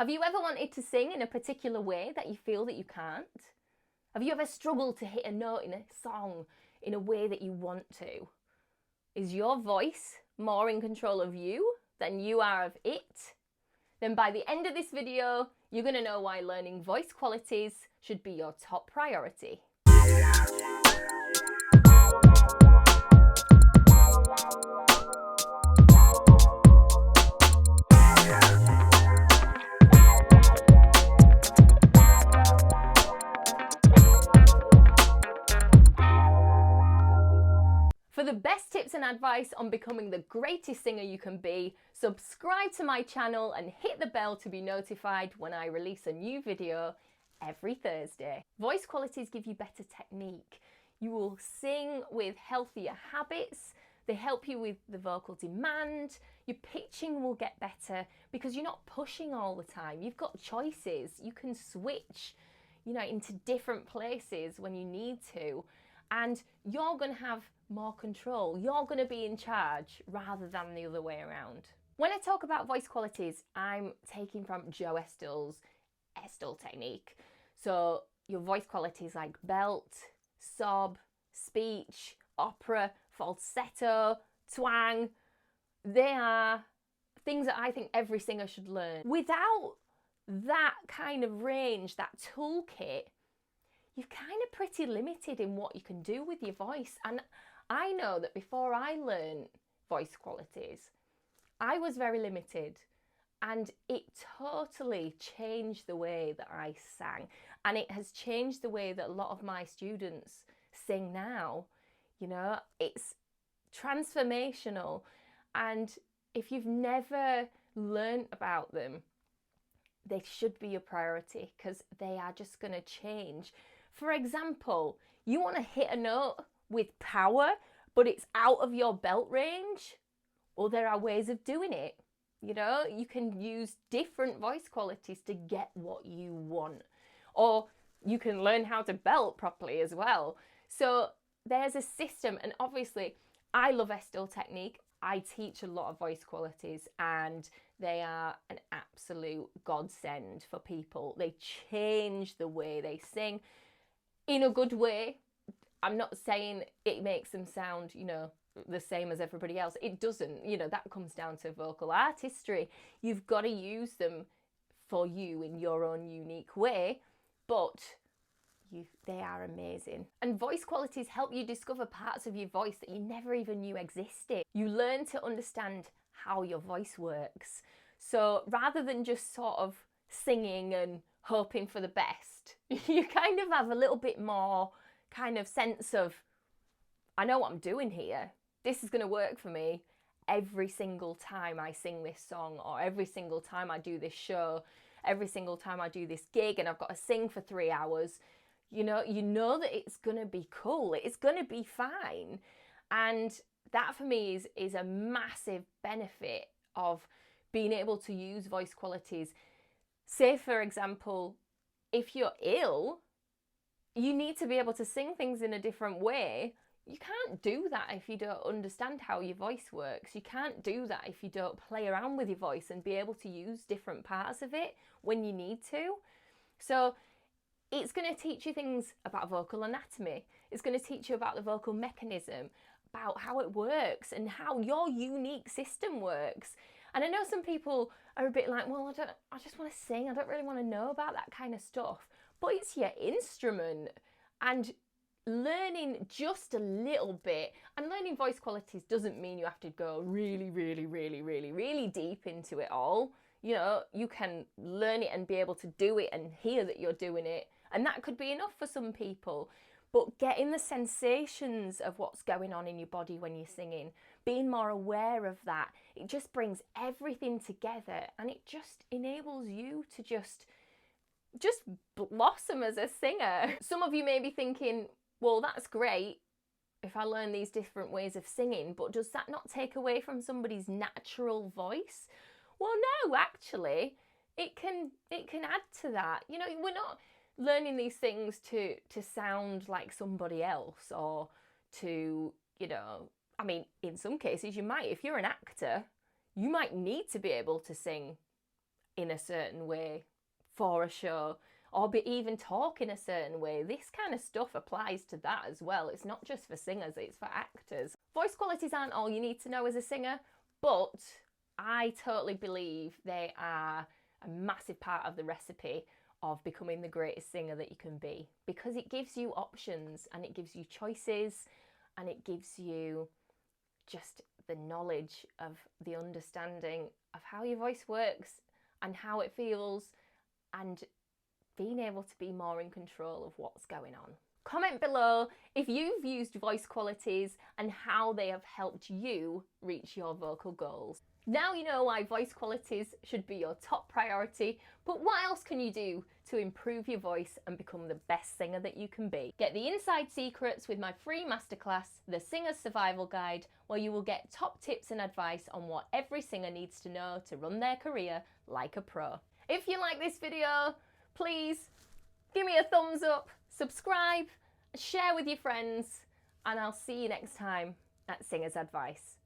Have you ever wanted to sing in a particular way that you feel that you can't? Have you ever struggled to hit a note in a song in a way that you want to? Is your voice more in control of you than you are of it? Then by the end of this video, you're going to know why learning voice qualities should be your top priority. For the best tips and advice on becoming the greatest singer you can be, subscribe to my channel and hit the bell to be notified when I release a new video every Thursday. Voice qualities give you better technique. You will sing with healthier habits. They help you with the vocal demand. Your pitching will get better because you're not pushing all the time. You've got choices. You can switch, into different places when you need to. And you're going to have more control. You're going to be in charge rather than the other way around. When I talk about voice qualities, I'm taking from Joe Estill's Estill Technique. So your voice qualities like belt, sob, speech, opera, falsetto, twang, they are things that I think every singer should learn. Without that kind of range, that toolkit, you're kind of pretty limited in what you can do with your voice. And I know that before I learned voice qualities, I was very limited, and it totally changed the way that I sang. And it has changed the way that a lot of my students sing now. It's transformational. And if you've never learned about them, they should be your priority because they are just going to change. For example, you want to hit a note with power, but it's out of your belt range. Well, there are ways of doing it. You can use different voice qualities to get what you want. Or you can learn how to belt properly as well. So there's a system, and obviously I love Estill Technique. I teach a lot of voice qualities and they are an absolute godsend for people. They change the way they sing in a good way. I'm not saying it makes them sound, the same as everybody else. It doesn't. That comes down to vocal artistry. You've got to use them for you in your own unique way, but they are amazing. And voice qualities help you discover parts of your voice that you never even knew existed. You learn to understand how your voice works. So rather than just sort of singing and hoping for the best, you kind of have a little bit more kind of sense of, I know what I'm doing here. This is going to work for me every single time I sing this song, or every single time I do this show, every single time I do this gig and I've got to sing for 3 hours. You know that it's going to be cool. It's going to be fine. And that for me is a massive benefit of being able to use voice qualities. Say, for example, if you're ill, you need to be able to sing things in a different way. You can't do that if you don't understand how your voice works. You can't do that if you don't play around with your voice and be able to use different parts of it when you need to. So it's going to teach you things about vocal anatomy. It's going to teach you about the vocal mechanism, about how it works and how your unique system works. And I know some people are a bit like, well, I just want to sing. I don't really want to know about that kind of stuff. But it's your instrument, and learning just a little bit, and learning voice qualities doesn't mean you have to go really, really, really, really, really deep into it all. You can learn it and be able to do it and hear that you're doing it. And that could be enough for some people. But getting the sensations of what's going on in your body when you're singing, being more aware of that, it just brings everything together, and it just enables you to just blossom as a singer. Some of you may be thinking, well, that's great if I learn these different ways of singing, but does that not take away from somebody's natural voice? Well, no, actually, it can add to that. We're not learning these things to sound like somebody else, or to, in some cases you might. If you're an actor, you might need to be able to sing in a certain way for a show, or be even talk in a certain way. This kind of stuff applies to that as well. It's not just for singers, it's for actors. Voice qualities aren't all you need to know as a singer, but I totally believe they are a massive part of the recipe of becoming the greatest singer that you can be, because it gives you options and it gives you choices and it gives you just the knowledge of the understanding of how your voice works and how it feels, and being able to be more in control of what's going on. Comment below if you've used voice qualities and how they have helped you reach your vocal goals. Now you know why voice qualities should be your top priority, but what else can you do to improve your voice and become the best singer that you can be? Get the inside secrets with my free masterclass, The Singer's Survival Guide, where you will get top tips and advice on what every singer needs to know to run their career like a pro. If you like this video, please give me a thumbs up, subscribe, share with your friends, and I'll see you next time at Singer's Advice.